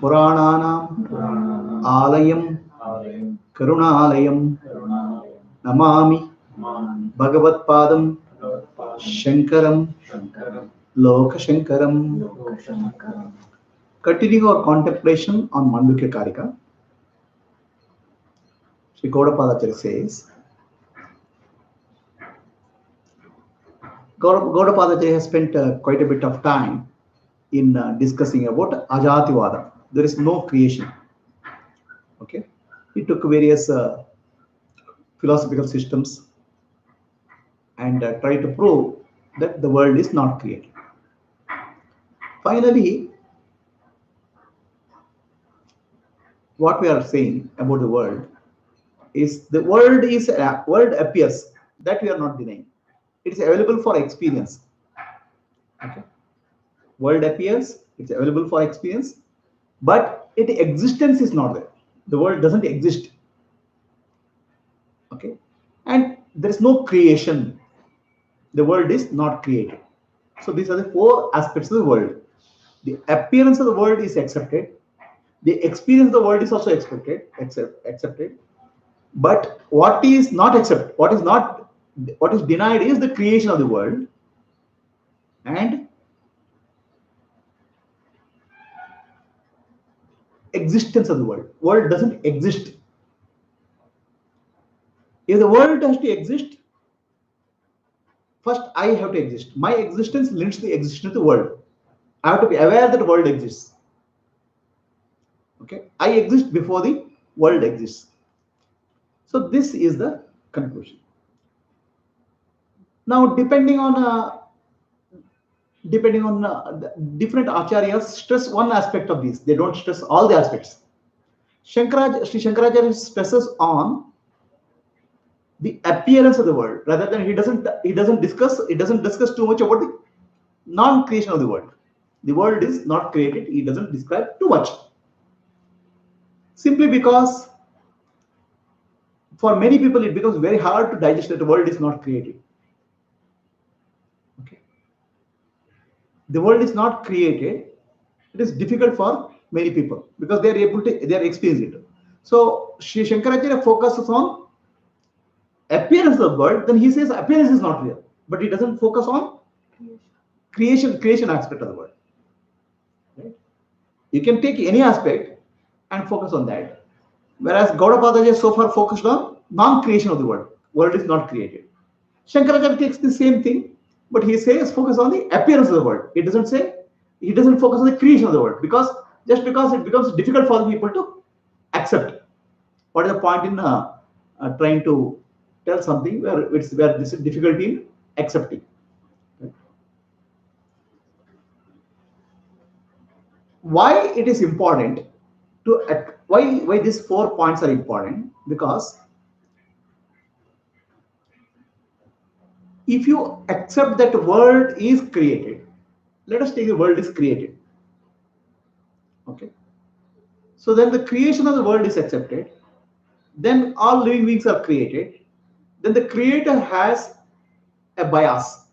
Purananam Alayam Karunalayam Namami Bhagavat Padam Shankaram Loka Shankaram. Continuing our contemplation on Mandukya Karika, Sri Gaudapadacharya says, Gaudapadacharya has spent quite a bit of time in discussing about Ajativada. There is no creation. Okay, he took various philosophical systems and tried to prove that the world is not created. Finally, what we are saying about the world is the world appears, that we are not denying. It is available for experience. Okay, world appears, it's available for experience, but its existence is not there. The world doesn't exist. Okay, and there is no creation. The world is not created. So these are the four aspects of the world. The appearance of the world is accepted. The experience of the world is also accepted. But what is not accepted, what is denied is the creation of the world and existence of the world. World doesn't exist. If the world has to exist, first I have to exist. My existence links the existence of the world. I have to be aware that the world exists. Okay, I exist before the world exists. So this is the conclusion. Now, depending on the different acharyas stress one aspect of these. They don't stress all the aspects. Sri Shankaracharya stresses on the appearance of the world, rather than he doesn't discuss too much about the non-creation of the world. The world is not created. He doesn't describe too much, simply because for many people it becomes very hard to digest that the world is not created. Okay, the world is not created. It is difficult for many people because they are experiencing it. So Sri Shankaracharya focuses on appearance of the world. Then he says appearance is not real, but he doesn't focus on creation aspect of the world. Right? You can take any aspect and focus on that, whereas Gaudapadacharya so far focused on non-creation of the world. World is not created. Shankaracharya takes the same thing, but he says focus on the appearance of the world. He doesn't focus on the creation of the world, because it becomes difficult for the people to accept. What is the point in trying to tell something where this is difficulty in accepting? Right? Why it is important to why these 4 points are important? Because if you accept that the world is created, let us take the world is created. Okay, so then the creation of the world is accepted. Then all living beings are created. Then the creator has a bias.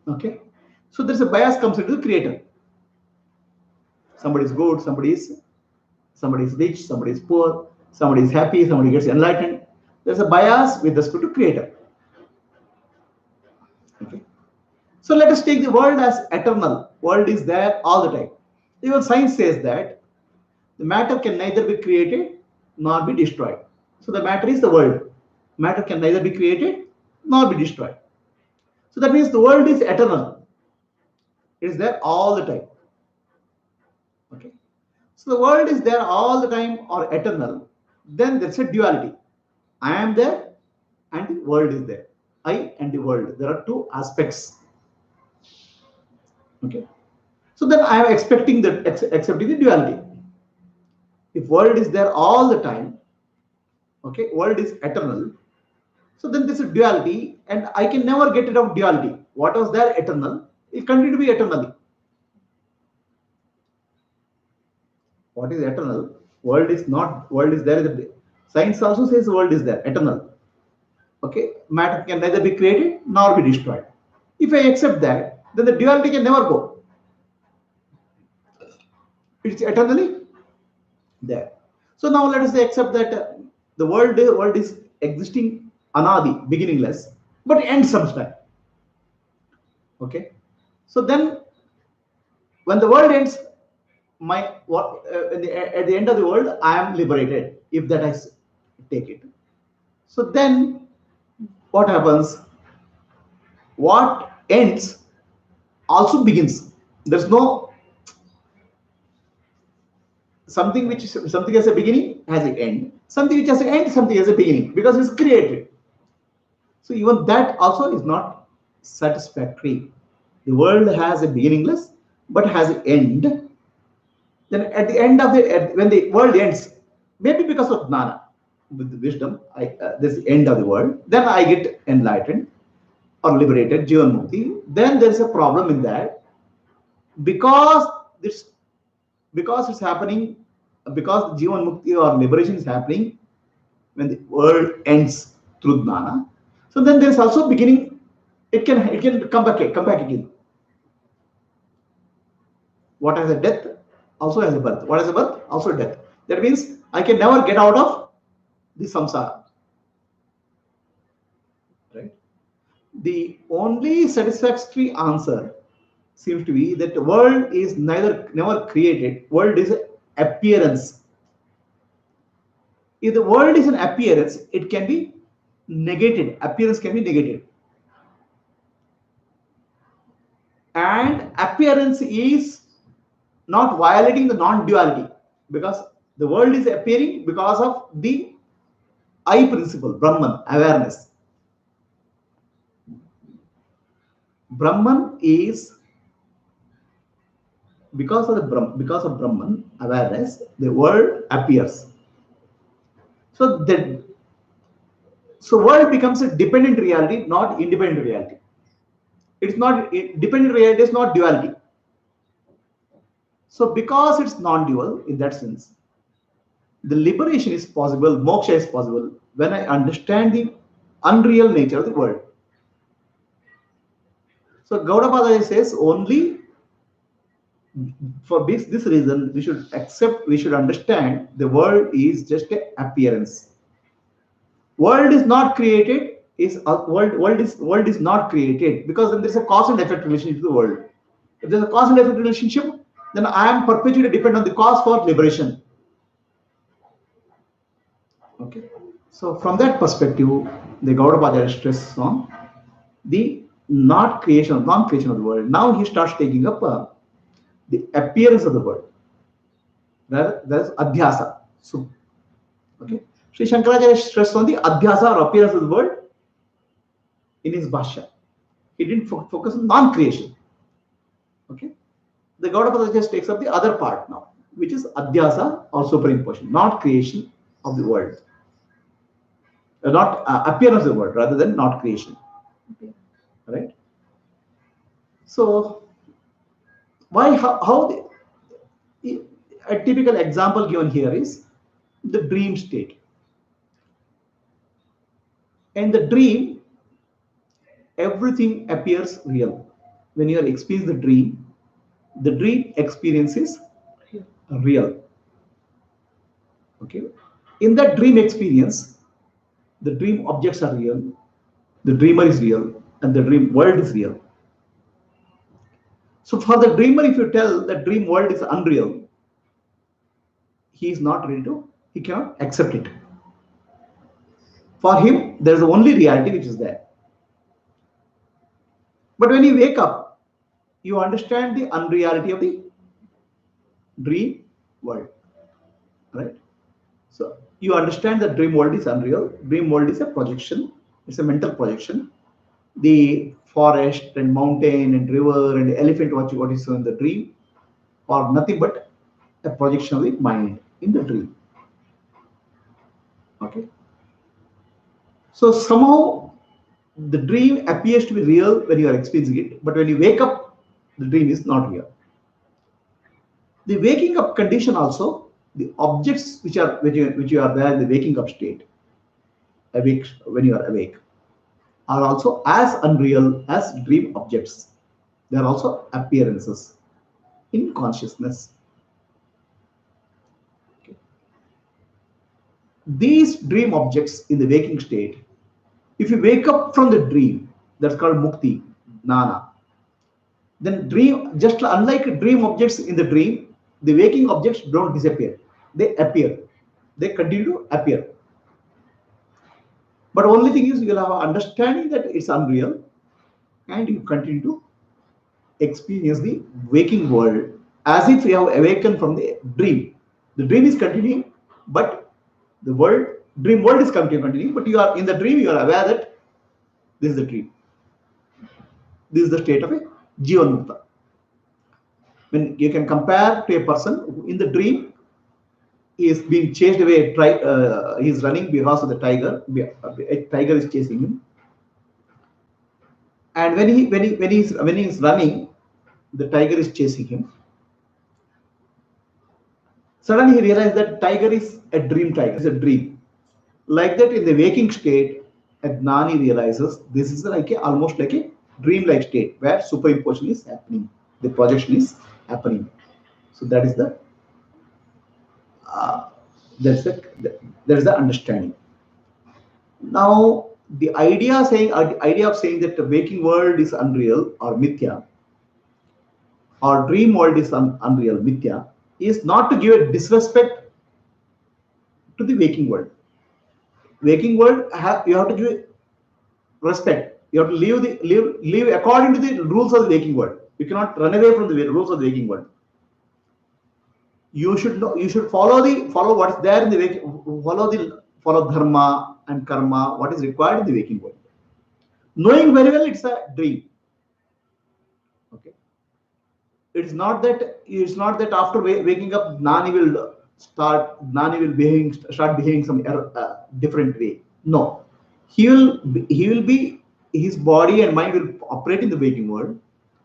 Okay, so there's a bias comes into the creator. Somebody is good, somebody is rich, somebody is poor, somebody is happy, somebody gets enlightened. There's a bias with respect to creator. Okay, so let us take the world as eternal. World is there all the time. Even science says that the matter can neither be created nor be destroyed. So the matter is the world. Matter can neither be created nor be destroyed. So that means the world is eternal. It is there all the time. Okay. So the world is there all the time or eternal. Then there's a duality. I am there and the world is there. I and the world. There are two aspects. Okay. So then I am accepting the duality. If world is there all the time, okay, world is eternal. So then this is duality, and I can never get rid of duality. What was there eternal, it continue to be eternally. What is eternal? World is not. World is there. Science also says the world is there, eternal. Okay, matter can neither be created nor be destroyed. If I accept that, then the duality can never go. It's eternally there. So now let us say accept that the world is existing anadi, beginningless, but ends sometime. Okay. So then when the world ends, my what at the end of the world, I am liberated. If that I take it. So then what happens? What ends also begins. There's no something has a beginning has an end. Something which has an end, something has a beginning because it's created. So even that also is not satisfactory. The world has a beginningless, but has an end. Then at the end of when the world ends, maybe because of jnana, with the wisdom, this is the end of the world. Then I get enlightened or liberated, jivan mukti. Then there is a problem in that because this because it's happening because jivan mukti or liberation is happening when the world ends through jnana. So then there is also beginning. It can come back again. What has a death also has a birth. What has a birth also death. That means I can never get out of the samsara. Right. The only satisfactory answer seems to be that the world is never created. World is an appearance. If the world is an appearance, it can be negated. Appearance can be negated. And appearance is not violating the non-duality because the world is appearing because of the I principle, Brahman, awareness. Brahman is because of Brahman awareness, the world appears. So world becomes a dependent reality, not independent reality. It's not dependent reality is not duality. So because it's non-dual in that sense, the liberation is possible, moksha is possible when I understand the unreal nature of the world. So Gaudapada says only for this reason we should understand the world is just an appearance. World is not created world is not created because then there's a cause and effect relationship to the world. If there's a cause and effect relationship, then I am perpetually dependent on the cause for liberation. Okay. So from that perspective, the Gaudapada stress on the non-creation of the world. Now he starts taking up the appearance of the world. That's adhyasa. So, okay. Sri Shankaracharya stressed on the adhyasa or appearance of the world in his bhashya. He didn't focus on non-creation. Okay. The Gaudapada just takes up the other part now, which is adhyasa or superimposition, not creation of the world. Not appearance of the world rather than not creation. Okay. Right. So how a typical example given here is the dream state. In the dream, everything appears real. When you are experiencing the dream experience is real. Okay. In that dream experience, the dream objects are real, the dreamer is real, and the dream world is real. So for the dreamer, if you tell that dream world is unreal, he cannot accept it. For him, there is only reality which is there. But when you wake up, you understand the unreality of the dream world. Right? So you understand that dream world is unreal. Dream world is a projection. It's a mental projection. The forest and mountain and river and elephant what you saw in the dream are nothing but a projection of the mind in the dream. Okay. So somehow the dream appears to be real when you are experiencing it, but when you wake up, the dream is not real. The waking up condition also, the objects which you are there in the waking up state, awake when you are awake, are also as unreal as dream objects. They are also appearances in consciousness. these dream objects in the waking state, if you wake up from the dream, that's called mukti, nana. Then dream, just unlike dream objects in the dream, the waking objects don't disappear. They appear. They continue to appear. But only thing is you'll have an understanding that it's unreal, and you continue to experience the waking world as if you have awakened from the dream. The dream is continuing, but the dream world is continuing, but you are in the dream, you are aware that this is the dream. This is the state of a Jivan Mukta. When you can compare to a person who in the dream he is being chased away, he is running because of the tiger. A tiger is chasing him, and when he is running, the tiger is chasing him. Suddenly he realized that tiger is a dream tiger. It's a dream. Like that, in the waking state, a gnani realizes this is almost like a dream-like state where superimposition is happening, the projection is happening. So that is the understanding. Now the idea of saying that the waking world is unreal or mithya, or dream world is unreal mithya, is not to give a disrespect to the waking world. Waking world, you have to give respect. You have to live according to the rules of the waking world. You cannot run away from the rules of the waking world. You should know. You should follow what is there in the waking. Follow dharma and karma. What is required in the waking world. Knowing very well it's a dream. Okay. It's not that after waking up, Gnani will start behaving some different way. No, he will be, his body and mind will operate in the waking world,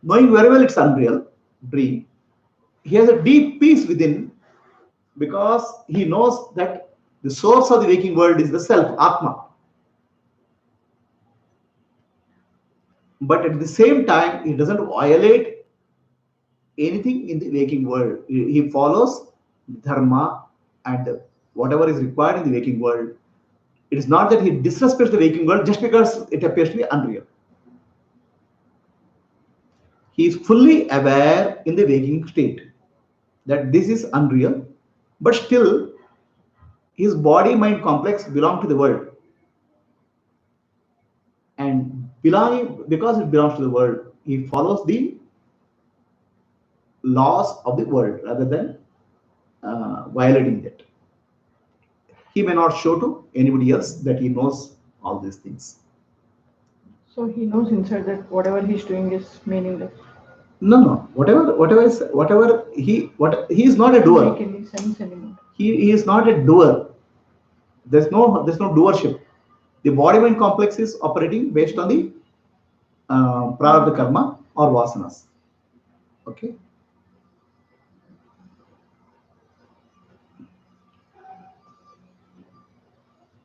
knowing very well it's unreal dream. He has a deep peace within, because he knows that the source of the waking world is the self, Atma. But at the same time, he doesn't violate anything in the waking world. He follows dharma and whatever is required in the waking world. It is not that he disrespects the waking world just because it appears to be unreal. He is fully aware in the waking state that this is unreal, but still his body-mind complex belongs to the world. And because it belongs to the world, he follows the laws of the world rather than violating that. He may not show to anybody else that he knows all these things. So he knows inside that whatever he's doing is meaningless. No. Whatever he is not a doer. Doesn't make any sense anymore. He is not a doer. There's no doership. The body mind complex is operating based on the prarabdha karma or vasanas. Okay.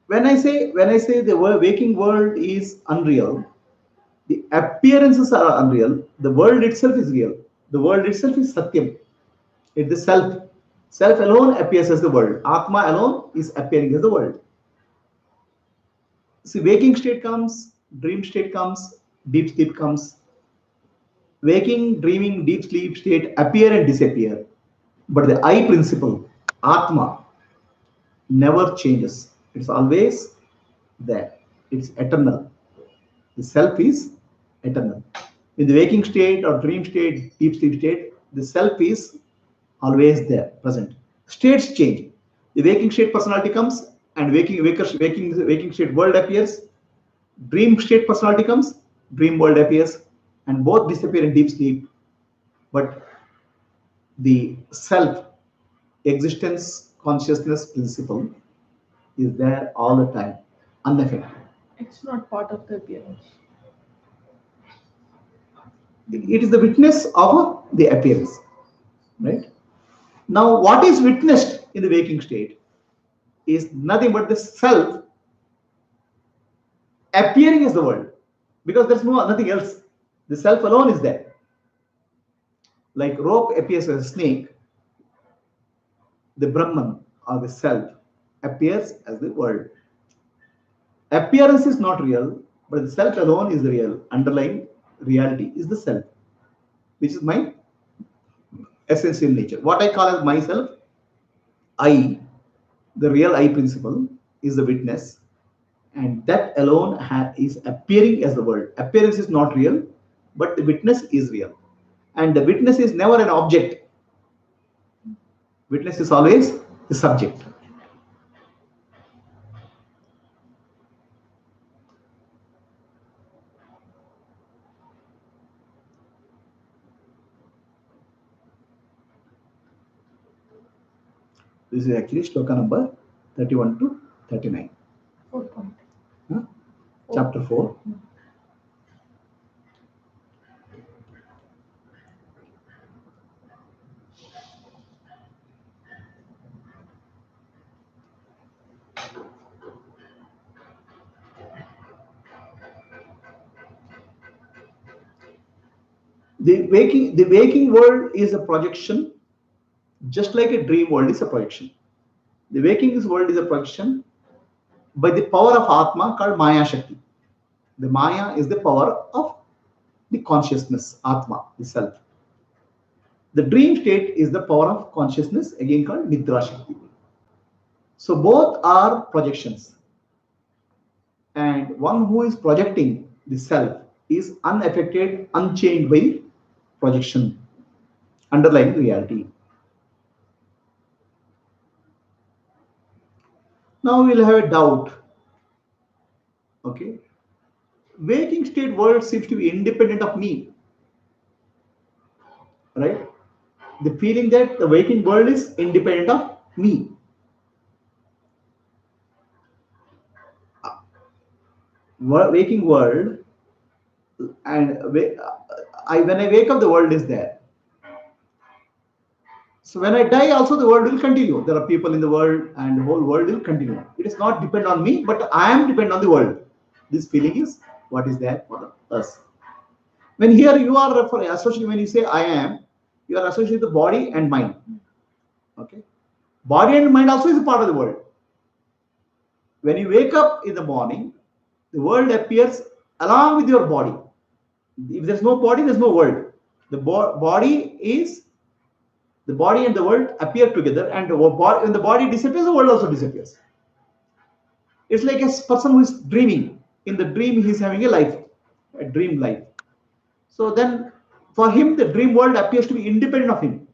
When I say the waking world is unreal, the appearances are unreal. The world itself is real. The world itself is satyam. It's the self. Self alone appears as the world. Atma alone is appearing as the world. See, waking state comes, dream state comes, deep sleep comes. Waking, dreaming, deep sleep state appear and disappear. But the I principle, Atma, never changes. It's always there. It's eternal. The self is eternal. In the waking state or dream state, deep sleep state, the self is always there, present. States change. The waking state personality comes, and waking state world appears. Dream state personality comes, dream world appears, and both disappear in deep sleep. But the self, existence, consciousness principle is there all the time, unaffected. It's not part of the appearance. It is the witness of the appearance, right? Now, what is witnessed in the waking state is nothing but the self appearing as the world, because there's nothing else. The self alone is there. Like rope appears as a snake, the Brahman or the self appears as the world. Appearance is not real, but the self alone is the real. Underlying reality is the self, which is my essential nature. What I call as myself, I, the real I principle, is the witness, and that alone is appearing as the world. Appearance is not real, but the witness is real. And the witness is never an object. Witness is always the subject. This is actually shloka number 31 to 39. 4 point. Huh? Chapter 4. The waking world is a projection, just like a dream world is a projection. The waking world is a projection by the power of Atma called Maya Shakti. The Maya is the power of the consciousness, Atma, the self. The dream state is the power of consciousness, again called Nidra Shakti. So both are projections. And one who is projecting the self is unaffected, unchanged by projection, underlying reality. Now we'll have a doubt. Okay. Waking state world seems to be independent of me. Right? The feeling that the waking world is independent of me. Waking world, and when I wake up, the world is there. So when I die, also the world will continue. There are people in the world, and the whole world will continue. It is not depend on me, but I am dependent on the world. This feeling is what is there for us. When here you are associating, when you say I am, you are associating the body and mind. Okay, body and mind also is a part of the world. When you wake up in the morning, the world appears along with your body. If there's no body, there's no world. The body and the world appear together, and when the body disappears, the world also disappears. It's like a person who is dreaming. In the dream, he's having a dream life. So then, for him, the dream world appears to be independent of him.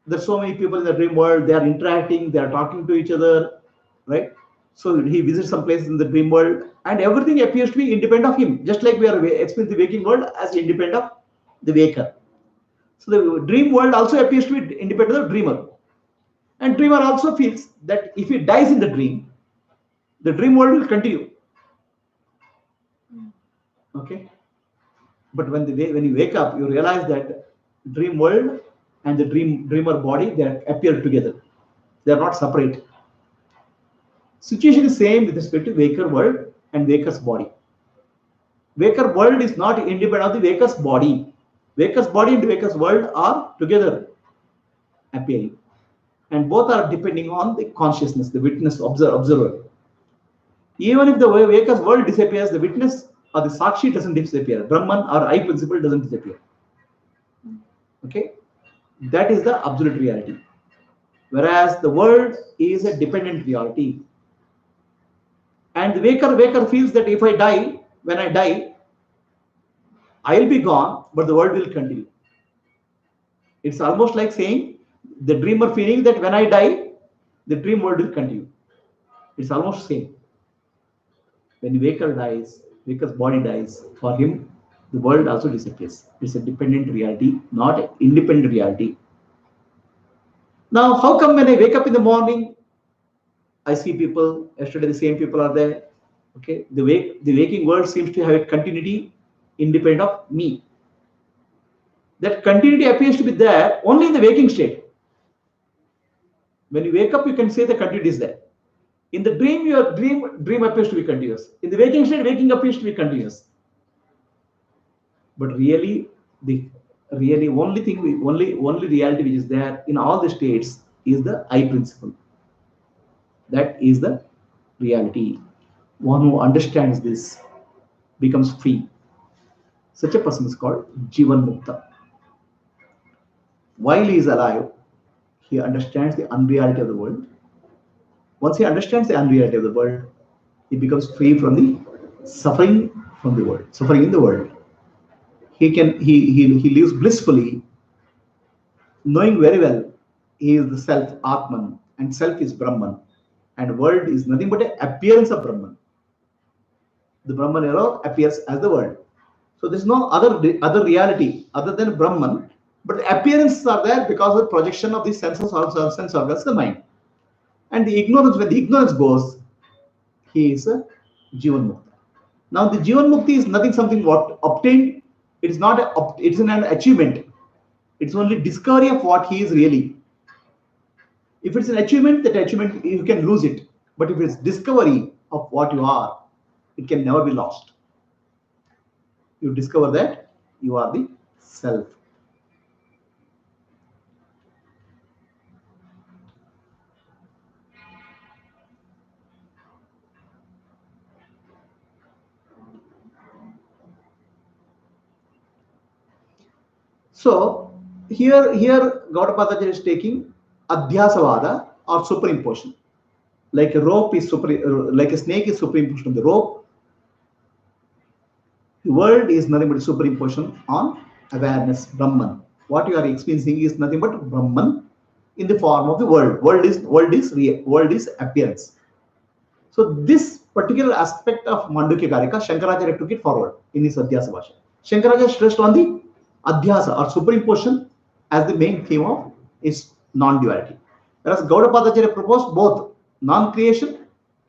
There's so many people in the dream world, they are interacting, they are talking to each other, right? So he visits some place in the dream world, and everything appears to be independent of him, just like we are experiencing the waking world as independent of the waker. So the dream world also appears to be independent of the dreamer. And dreamer also feels that if he dies in the dream world will continue. Okay? But when you wake up, you realize that dream world and the dreamer body, they appear together. They are not separate. Situation is same with respect to waker world and waker's body. Waker world is not independent of the waker's body. Waker's body and waker's world are together appearing. And both are depending on the consciousness, the witness, observer. Even if the waker's world disappears, the witness or the Sakshi doesn't disappear. Brahman or I principle doesn't disappear. Okay? That is the absolute reality. Whereas the world is a dependent reality. And the waker feels that if I die, when I die, I'll be gone, but the world will continue. It's almost like saying the dreamer feeling that when I die, the dream world will continue. It's almost same. When waker dies, waker's body dies, for him, the world also disappears. It's a dependent reality, not an independent reality. Now, how come when I wake up in the morning, I see people, yesterday the same people are there. Okay, the waking world seems to have a continuity independent of me. That continuity appears to be there only in the waking state. When you wake up, you can say the continuity is there. In the dream, your dream appears to be continuous. In the waking state, waking appears to be continuous. But really, only reality which is there in all the states is the I principle. That is the reality. One who understands this becomes free. Such a person is called Jivan Mukta. While he is alive, he understands the unreality of the world. Once he understands the unreality of the world, he becomes free from the suffering from the world, suffering in the world. He lives blissfully, knowing very well he is the self Atman and self is Brahman, and world is nothing but an appearance of Brahman. The Brahman alone appears as the world. So there's no other reality other than Brahman, but the appearances are there because of the projection of the senses or sense organs, the mind. And the ignorance, when the ignorance goes, he is a Jivan Mukta. Now the Jivan Mukti is nothing something what obtained. It is not it's an achievement. It's only discovery of what he is really. If it's an achievement, that achievement you can lose it. But if it's discovery of what you are, it can never be lost. You discover that you are the self. So here Gaudapada is taking adhyasavada or superimposition. Like a rope is like a snake is superimposed on the rope. The world is nothing but superimposition on awareness, Brahman. What you are experiencing is nothing but Brahman in the form of the world. World is appearance. So this particular aspect of Mandukya Karika, Shankaracharya took it forward in his Adhyasa Bhasha. Shankaracharya stressed on the Adhyasa or superimposition as the main theme of his non-duality. Whereas Gaudapadacharya proposed both non-creation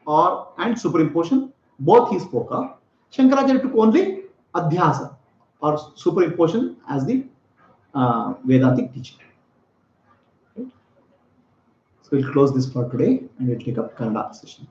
and superimposition, both he spoke of. Shankaracharya took only Adhyasa or superimposition as the Vedantic teaching. So we'll close this for today and we'll take up Kannada session.